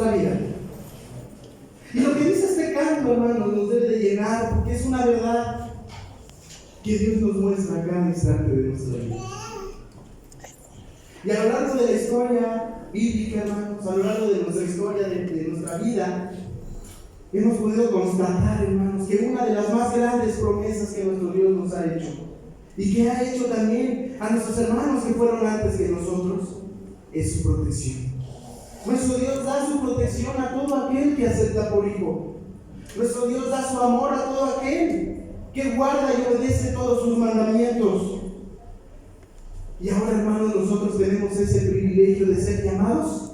nuestra vida. Y lo que dice este canto, hermanos, nos debe de llenar, porque es una verdad que Dios nos muestra a cada instante de nuestra vida. Y a lo largo de la historia bíblica, hermanos, a lo largo de nuestra historia, de nuestra vida, hemos podido constatar, hermanos, que una de las más grandes promesas que nuestro Dios nos ha hecho, y que ha hecho también a nuestros hermanos que fueron antes que nosotros, es su protección. Nuestro Dios da su protección a todo aquel que acepta por hijo. Nuestro Dios da su amor a todo aquel que guarda y obedece todos sus mandamientos. Y ahora, hermanos, nosotros tenemos ese privilegio de ser llamados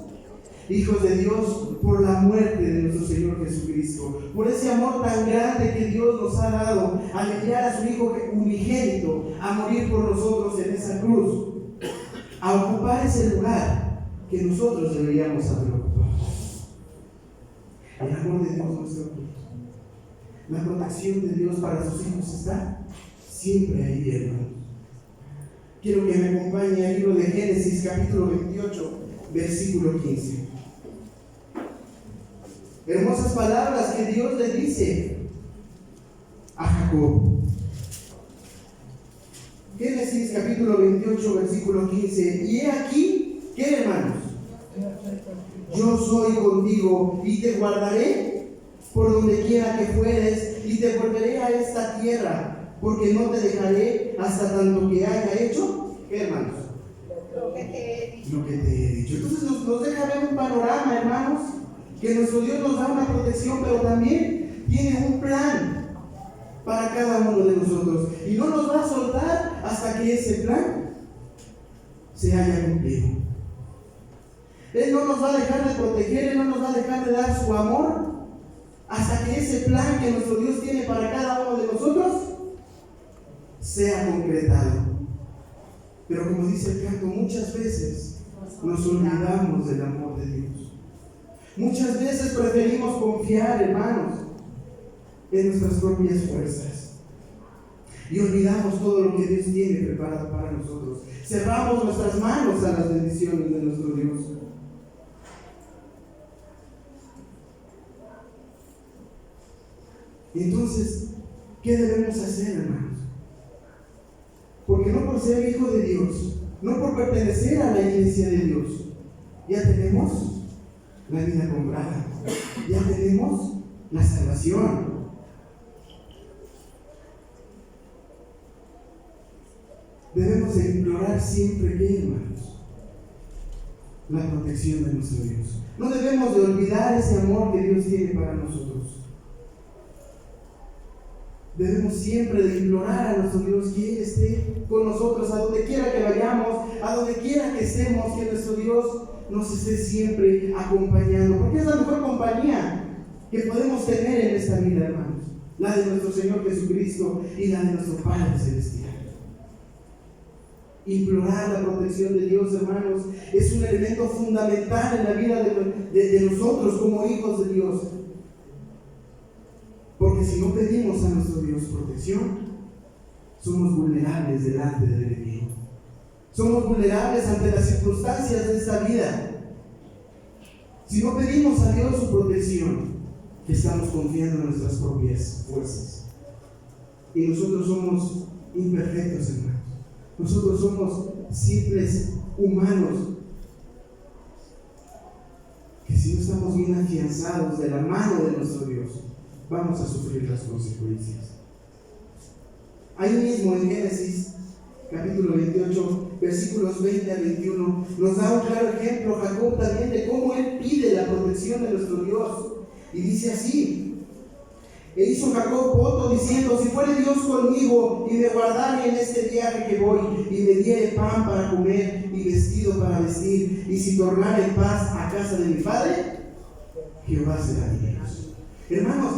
hijos de Dios por la muerte de nuestro Señor Jesucristo, por ese amor tan grande que Dios nos ha dado al enviar a su Hijo unigénito a morir por nosotros en esa cruz, a ocupar ese lugar que nosotros deberíamos haber ocupado. El amor de Dios no está oculto. La protección de Dios para sus hijos está siempre ahí, hermanos. Quiero que me acompañe al libro de Génesis, capítulo 28, versículo 15. Hermosas palabras que Dios le dice a Jacob. Génesis, capítulo 28, versículo 15. Y he aquí, ¿qué, hermanos? Yo soy contigo y te guardaré por donde quiera que fueres y te volveré a esta tierra, porque no te dejaré hasta tanto que haya hecho, ¿qué, hermanos? Lo que te he dicho. Lo que te he dicho. Entonces nos deja ver un panorama, hermanos, que nuestro Dios nos da una protección, pero también tiene un plan para cada uno de nosotros. Y no nos va a soltar hasta que ese plan se haya cumplido. Él no nos va a dejar de proteger, Él no nos va a dejar de dar su amor hasta que ese plan que nuestro Dios tiene para cada uno de nosotros sea concretado. Pero como dice el canto, muchas veces nos olvidamos del amor de Dios. Muchas veces preferimos confiar, hermanos, en nuestras propias fuerzas y olvidamos todo lo que Dios tiene preparado para nosotros. Cerramos nuestras manos a las bendiciones de nuestro Dios. Y entonces, ¿qué debemos hacer, hermanos? Porque no por ser hijo de Dios, no por pertenecer a la iglesia de Dios, ya tenemos la vida comprada, ya tenemos la salvación. Debemos de implorar siempre, ¿qué, hermanos? La protección de nuestro Dios. No debemos de olvidar ese amor que Dios tiene para nosotros. Debemos siempre de implorar a nuestro Dios que Él esté con nosotros a donde quiera que vayamos, a donde quiera que estemos, que nuestro Dios nos esté siempre acompañando, porque es la mejor compañía que podemos tener en esta vida, hermanos, la de nuestro Señor Jesucristo y la de nuestro Padre Celestial. Implorar la protección de Dios, hermanos, es un elemento fundamental en la vida de nosotros como hijos de Dios. Porque si no pedimos a nuestro Dios protección, somos vulnerables delante del enemigo. Somos vulnerables ante las circunstancias de esta vida. Si no pedimos a Dios su protección, estamos confiando en nuestras propias fuerzas. Y nosotros somos imperfectos, hermanos. Nosotros somos simples humanos que si no estamos bien afianzados de la mano de nuestro Dios, vamos a sufrir las consecuencias. Ahí mismo en Génesis, capítulo 28, versículos 20 a 21, nos da un claro ejemplo Jacob también de cómo él pide la protección de nuestro Dios. Y dice así: e hizo Jacob voto diciendo: si fuere Dios conmigo y me guardare en este viaje que voy, y me diere pan para comer y vestido para vestir, y si tornare en paz a casa de mi padre, Jehová será mi Dios. Hermanos,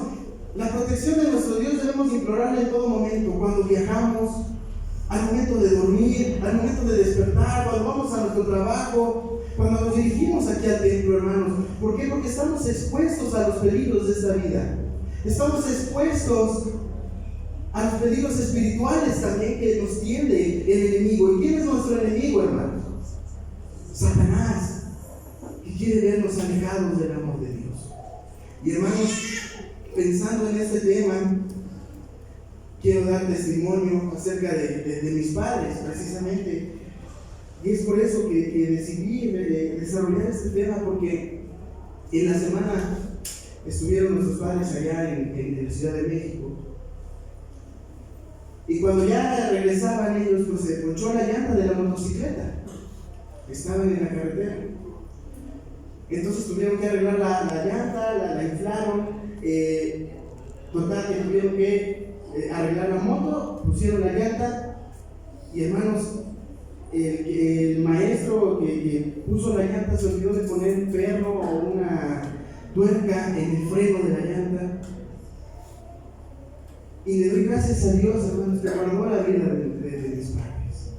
la protección de nuestro Dios debemos implorarle en todo momento, cuando viajamos, al momento de dormir, al momento de despertar, cuando vamos a nuestro trabajo, cuando nos dirigimos aquí al templo, hermanos. ¿Por qué? Porque estamos expuestos a los peligros de esta vida. Estamos expuestos a los peligros espirituales también que nos tiende el enemigo. ¿Y quién es nuestro enemigo, hermanos? Satanás, que quiere vernos alejados del amor de Dios. Y hermanos, pensando en este tema, quiero dar testimonio acerca de mis padres, precisamente. Y es por eso que decidí desarrollar este tema, porque en la semana estuvieron nuestros padres allá en la Ciudad de México. Y cuando ya regresaban ellos, pues se ponchó la llanta de la motocicleta. Estaban en la carretera. Entonces tuvieron que arreglar la llanta, la inflaron. Total, que tuvieron que arreglar la moto, pusieron la llanta. Y hermanos, el maestro que puso la llanta se olvidó de poner un perno o una tuerca en el freno de la llanta. Y le doy gracias a Dios, hermanos, que guardó la vida de mis padres.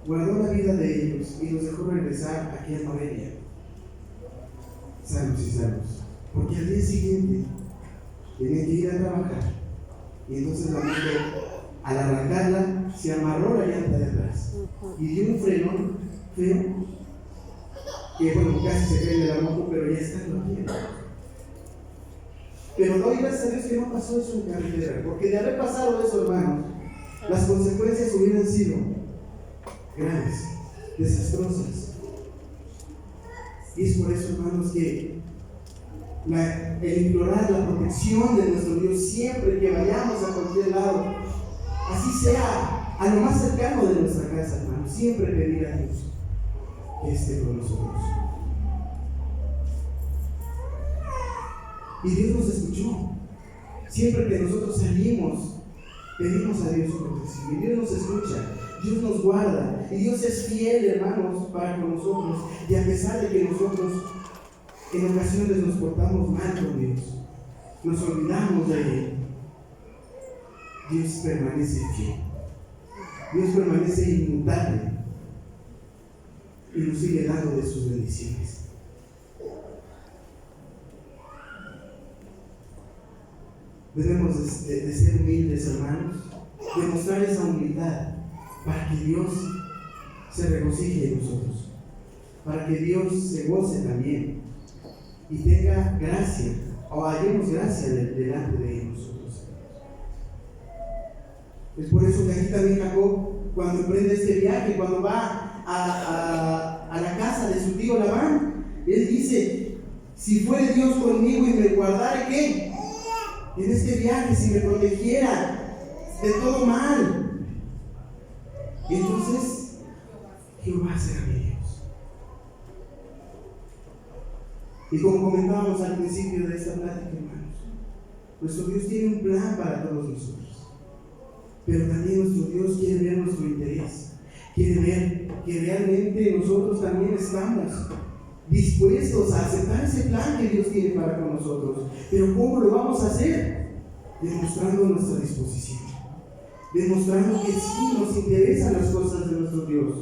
Guardó la vida de ellos y los dejó regresar aquí a Morelia, sanos y salvos. Porque al día siguiente tenían que ir a trabajar. Y entonces la moto, al arrancarla, se amarró la llanta de atrás y dio un frenón feo, que bueno, casi se cae de la moto, pero ya está en la tierra. Pero doy gracias a Dios que no pasó eso en carretera, porque de haber pasado eso, hermanos, las consecuencias hubieran sido graves, desastrosas. Y es por eso, hermanos, que el implorar la protección de nuestro Dios siempre que vayamos a cualquier lado, así sea a lo más cercano de nuestra casa, hermanos, siempre pedir a Dios que esté con nosotros. Y Dios nos escuchó. Siempre que nosotros salimos, pedimos a Dios su protección. Y Dios nos escucha, Dios nos guarda. Y Dios es fiel, hermanos, para con nosotros. Y a pesar de que nosotros en ocasiones nos portamos mal con Dios, nos olvidamos de Él, Dios permanece fiel. Dios permanece inmutable. Y nos sigue dando de sus bendiciones. Debemos de ser humildes, hermanos, demostrar esa humildad para que Dios se regocije en nosotros, para que Dios se goce también y tenga gracia, o hallemos gracia delante de nosotros. Es por eso que aquí también Jacob, cuando emprende este viaje, cuando va a la casa de su tío Labán, él dice: si fuere Dios conmigo y me guardare, ¿qué? En este viaje, si me protegiera de todo mal, entonces Jehová será mi Dios. Y como comentábamos al principio de esta plática, hermanos, nuestro Dios tiene un plan para todos nosotros, pero también nuestro Dios quiere ver nuestro interés, quiere ver que realmente nosotros también estamos dispuestos a aceptar ese plan que Dios tiene para con nosotros. Pero ¿cómo lo vamos a hacer? Demostrando nuestra disposición, demostrando que sí nos interesan las cosas de nuestro Dios,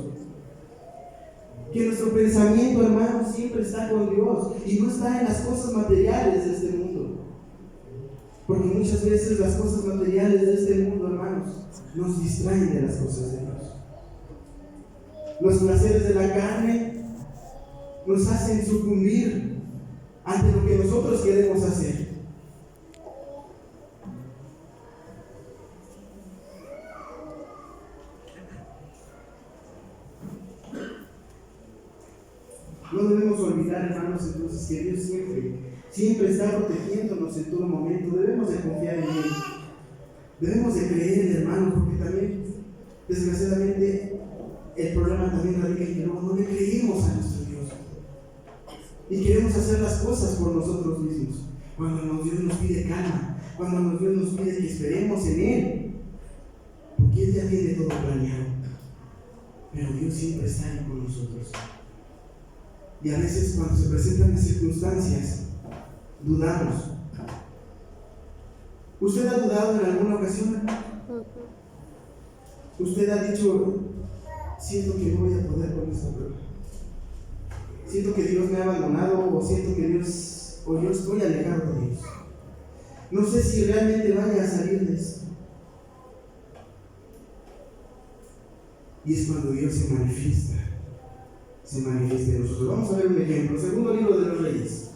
que nuestro pensamiento, hermanos, siempre está con Dios y no está en las cosas materiales de este mundo, porque muchas veces las cosas materiales de este mundo, hermanos, nos distraen de las cosas de Dios. Los placeres de la carne nos hacen sucumbir ante lo que nosotros queremos hacer. No debemos olvidar, hermanos, entonces, que Dios siempre está protegiéndonos en todo momento. Debemos de confiar en Él. Debemos de creer, hermanos, porque también, desgraciadamente, el problema también radica en que no le creemos a nuestro Dios. Y queremos hacer las cosas por nosotros mismos. Cuando Dios nos pide calma, cuando Dios nos pide que esperemos en Él, porque Él ya tiene todo planeado. Pero Dios siempre está ahí con nosotros. Y a veces cuando se presentan las circunstancias, dudamos. ¿Usted ha dudado en alguna ocasión? ¿Usted ha dicho: siento que no voy a poder con esta prueba? Siento que Dios me ha abandonado, o siento que Dios, o yo estoy alejado de Dios. No sé si realmente vaya a salir de esto. Y es cuando Dios se manifiesta se manifieste en nosotros. Vamos a ver un ejemplo. Segundo libro de los Reyes.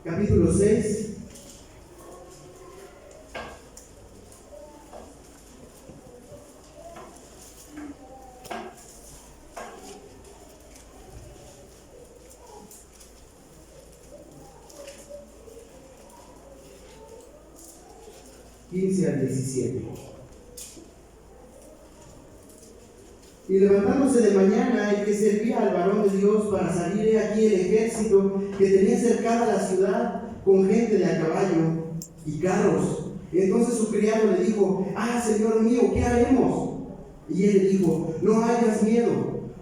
Capítulo 6. Al 17. Y levantándose de mañana, el que servía al varón de Dios para salir, he aquí el ejército que tenía cercada la ciudad con gente de a caballo y carros. Entonces su criado le dijo: Señor mío, ¿qué haremos? Y él le dijo: no hayas miedo,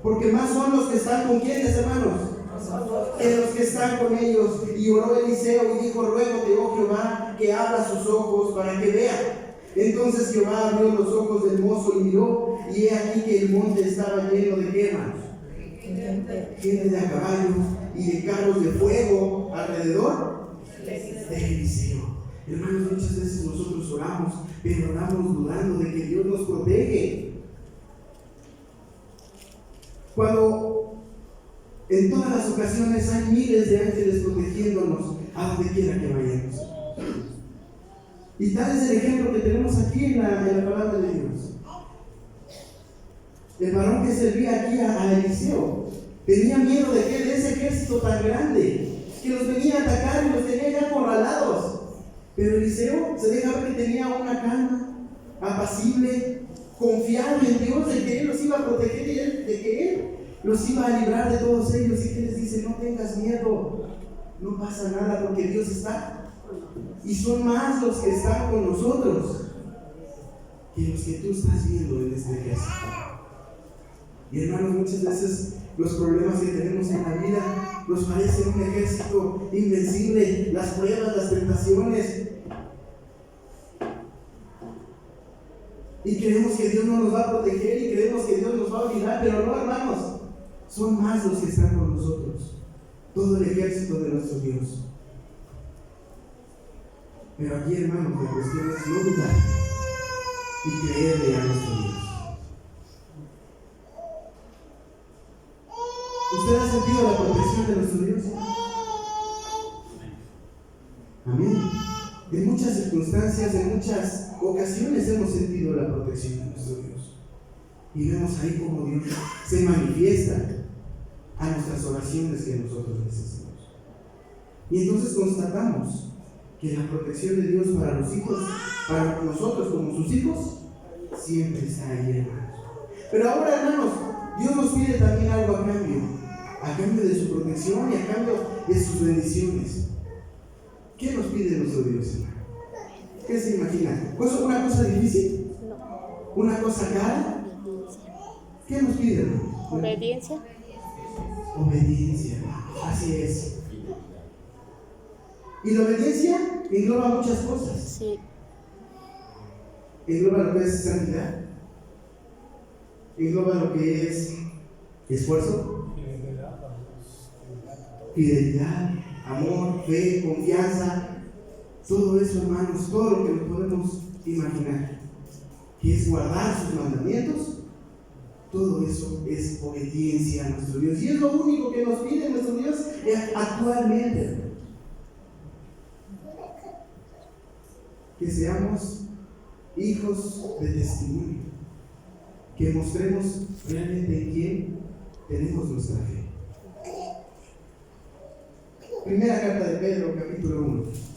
porque más son los que están con quienes, hermanos, que los que están con ellos. Y oró Eliseo y dijo: ruégote, oh Jehová, que abra sus ojos para que vea. Entonces Jehová abrió los ojos del mozo y miró, y he aquí que el monte estaba lleno de ¿qué, hermanos? Gente de a caballo y de carros de fuego alrededor de Eliseo. Hermanos, muchas veces nosotros oramos, pero oramos dudando de que Dios nos protege. Cuando en todas las ocasiones hay miles de ángeles protegiéndonos a donde quiera que vayamos. Y tal es el ejemplo que tenemos aquí en la palabra de Dios. El varón que servía aquí a Eliseo tenía miedo de ese ejército tan grande que los venía a atacar y los tenía ya acorralados. Pero Eliseo se deja ver que tenía una calma, apacible, confiado en Dios, de que Él los iba a proteger y de que Él los iba a librar de todos ellos. Y que les dice: no tengas miedo, no pasa nada, porque Dios está. Y son más los que están con nosotros que los que tú estás viendo en este ejército. Y hermanos, muchas veces los problemas que tenemos en la vida nos parecen un ejército invencible, las pruebas, las tentaciones, y creemos que Dios no nos va a proteger y creemos que Dios nos va a olvidar, pero no, hermanos, son más los que están con nosotros, todo el ejército de nuestro Dios. Pero aquí, hermanos, la cuestión es no dudar y creerle a nuestro Dios. ¿Usted ha sentido la protección de nuestro Dios? Amén. En muchas circunstancias, en muchas ocasiones hemos sentido la protección de nuestro Dios. Y vemos ahí cómo Dios se manifiesta a nuestras oraciones que nosotros necesitamos. Y entonces constatamos que la protección de Dios para los hijos, para nosotros como sus hijos, siempre está ahí, hermanos. Pero ahora, hermanos, Dios nos pide también algo a cambio de su protección y a cambio de sus bendiciones. ¿Qué nos pide nuestro Dios, hermano? ¿Qué se imagina? ¿Una cosa difícil? ¿Una cosa cara? ¿Qué nos pide, hermano? Obediencia. Obediencia, así es. Y la obediencia engloba muchas cosas. Sí. Engloba lo que es santidad, engloba lo que es esfuerzo, fidelidad, amor, fe, confianza, todo eso, hermanos, todo lo que nos podemos imaginar, que es guardar sus mandamientos. Todo eso es obediencia a nuestro Dios, y es lo único que nos pide nuestro Dios actualmente. Que seamos hijos de testimonio, que mostremos realmente en quién tenemos nuestra fe. Primera carta de Pedro, capítulo 1.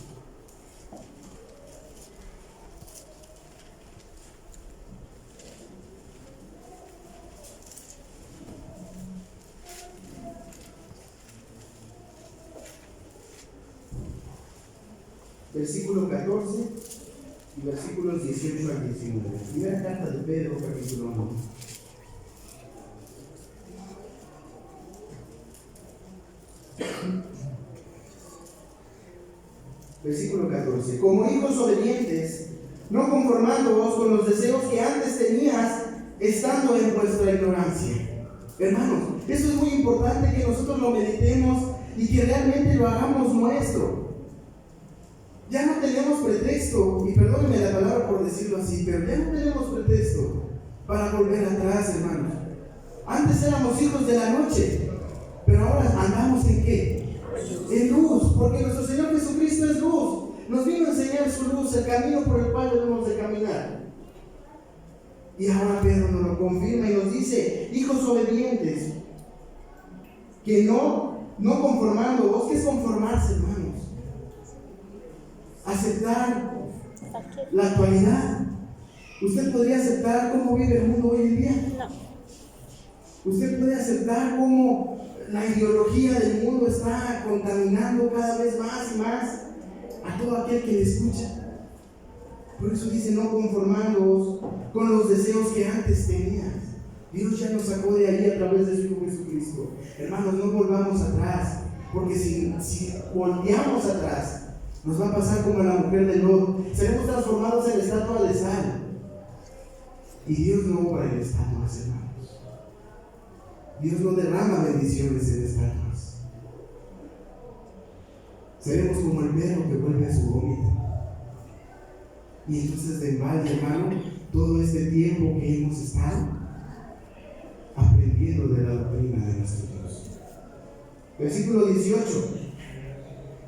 Versículo 14 y versículos 18 al 19. Primera carta de Pedro, capítulo 1. Versículo 14. Como hijos obedientes, no conformándoos con los deseos que antes tenías, estando en vuestra ignorancia. Hermanos, eso es muy importante, que nosotros lo meditemos y que realmente lo hagamos nuestro. Ya no tenemos pretexto, y perdónenme la palabra por decirlo así, pero ya no tenemos pretexto para volver atrás, hermanos. Antes éramos hijos de la noche, pero ahora andamos ¿en qué? En luz, porque nuestro Señor Jesucristo es luz. Nos vino a enseñar su luz, el camino por el cual debemos de caminar. Y ahora Pedro nos lo confirma y nos dice: hijos obedientes, que no conformándoos. ¿Qué es conformarse, hermanos? Aceptar la actualidad. ¿Usted podría aceptar cómo vive el mundo hoy en día? No. ¿Usted puede aceptar cómo la ideología del mundo está contaminando cada vez más y más a todo aquel que le escucha? Por eso dice: no conformándoos con los deseos que antes tenías. Dios ya nos sacó de ahí a través de su Hijo Jesucristo. Hermanos, no volvamos atrás, porque si volteamos atrás, nos va a pasar como a la mujer de Lot. Seremos transformados en estatua de sal. Y Dios no obra en estatuas, hermanos. Dios no derrama bendiciones en estatuas. Seremos como el perro que vuelve a su vómito. Y entonces de embalde, hermano, todo este tiempo que hemos estado aprendiendo de la doctrina de nuestro Dios. Versículo 18: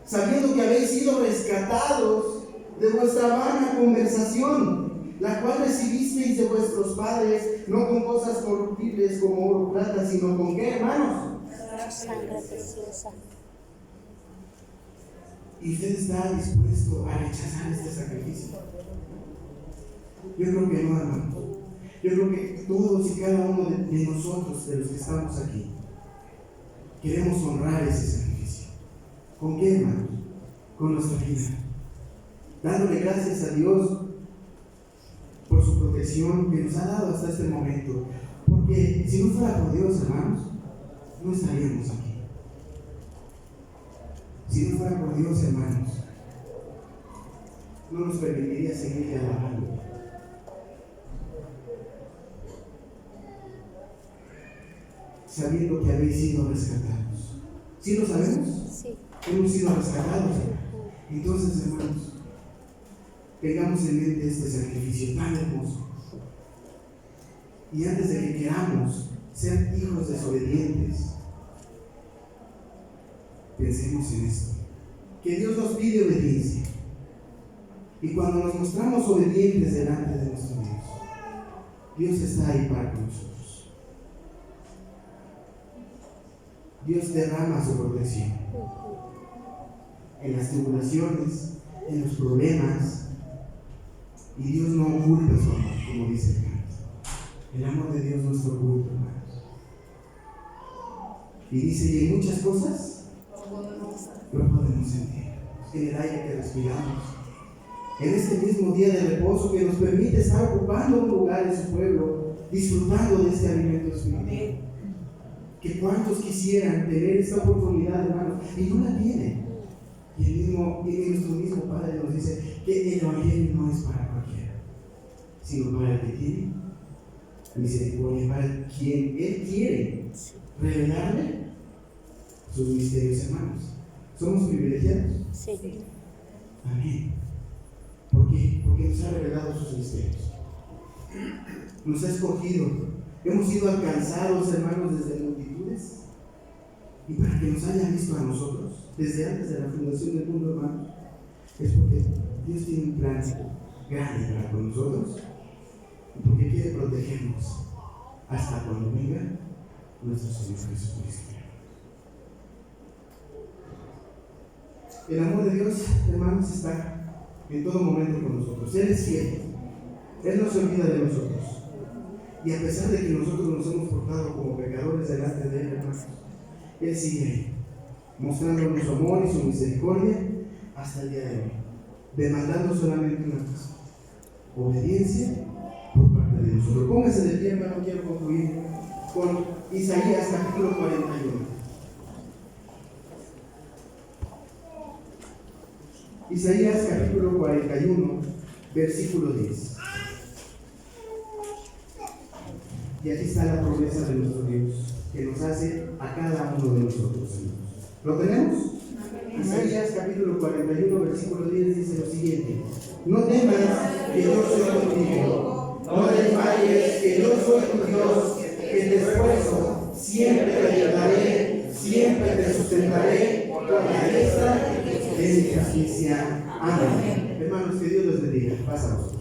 sabiendo que habéis sido rescatados de vuestra vana conversación, la cual recibisteis de vuestros padres, no con cosas corruptibles como oro o plata, sino con ¿qué, hermanos? Sangre preciosa. ¿Y usted está dispuesto a rechazar este sacrificio? Yo creo que no, hermano. Yo creo que todos y cada uno de nosotros, de los que estamos aquí, queremos honrar ese sacrificio. ¿Con qué, hermano? Con nuestra vida. Dándole gracias a Dios por su protección que nos ha dado hasta este momento. Porque si no fuera por Dios, hermanos, no estaríamos aquí. Si no fuera por Dios, hermanos, no nos permitiría seguir alabando. Sabiendo que habéis sido rescatados. ¿Sí lo sabemos? Sí. Hemos sido rescatados. Entonces, hermanos, tengamos en mente este sacrificio tan hermoso. Y antes de que queramos ser hijos desobedientes, pensemos en esto: que Dios nos pide obediencia. Y cuando nos mostramos obedientes delante de nuestro Dios, Dios está ahí para con nosotros. Dios derrama su protección en las tribulaciones, en los problemas, y Dios no oculta su amor, como dice el canto. El amor de Dios no está oculto, hermanos. Y dice: y en muchas cosas lo podemos sentir, en el aire que respiramos, en este mismo día de reposo que nos permite estar ocupando un lugar en su pueblo, disfrutando de este alimento espiritual. Que cuantos quisieran tener esta oportunidad, hermanos, y no la tienen. Y nuestro mismo Padre nos dice que el Evangelio no es para cualquiera, sino para el que tiene misericordia, para quien Él quiere revelarle sus misterios, hermanos. ¿Somos privilegiados? Sí. Amén. ¿Por qué? Porque nos ha revelado sus misterios. Nos ha escogido. Hemos sido alcanzados, hermanos, desde multitudes. Y para que nos haya visto a nosotros, desde antes de la fundación del mundo, hermanos, es porque Dios tiene un plan grande para con nosotros. Y porque quiere protegernos hasta cuando venga nuestro Señor Jesucristo. El amor de Dios, hermanos, está en todo momento con nosotros. Él es fiel. Él no se olvida de nosotros. Y a pesar de que nosotros nos hemos portado como pecadores delante de Él, hermanos, Él sigue ahí, mostrándonos su amor y su misericordia hasta el día de hoy, demandando solamente una cosa: obediencia por parte de nosotros. Póngase de pie, hermano. Quiero concluir con Isaías capítulo 41. Isaías capítulo 41, versículo 10. Y aquí está la promesa de nuestro Dios, que nos hace a cada uno de nosotros. ¿Lo tenemos? Isaías capítulo 41, versículo 10 dice lo siguiente: no temas, que yo soy contigo. No desmayes, que yo soy tu Dios, que te esfuerzo, siempre te ayudaré, siempre te sustentaré con la diestra de mi justicia. Amén. Hermanos, que Dios les bendiga. Pásamos.